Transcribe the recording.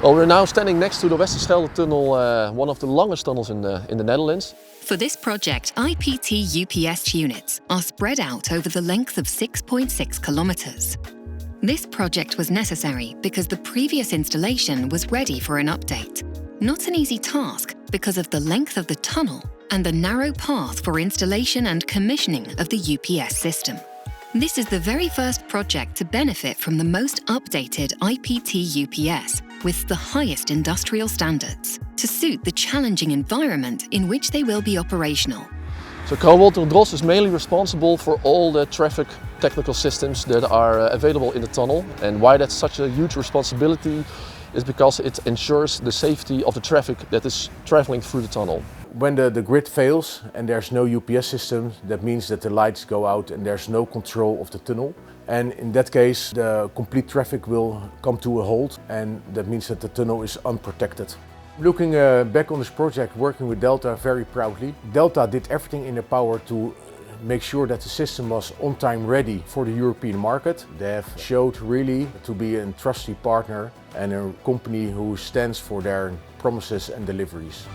Well, we're now standing next to the Westerscheldetunnel, one of the longest tunnels in the Netherlands. For this project, IPT UPS units are spread out over the length of 6.6 kilometers. This project was necessary because the previous installation was ready for an update. Not an easy task because of the length of the tunnel and the narrow path for installation and commissioning of the UPS system. This is the very first project to benefit from the most updated IPT UPS with the highest industrial standards to suit the challenging environment in which they will be operational. So Co-Walter Dross is mainly responsible for all the traffic technical systems that are available in the tunnel. And why that's such a huge responsibility is because it ensures the safety of the traffic that is traveling through the tunnel. When the grid fails and there's no UPS system, that means that the lights go out and there's no control of the tunnel. And in that case, the complete traffic will come to a halt, and that means that the tunnel is unprotected. Looking back on this project, working with Delta very proudly, Delta did everything in their power to make sure that the system was on time ready for the European market. They have showed really to be a trusty partner and a company who stands for their promises and deliveries.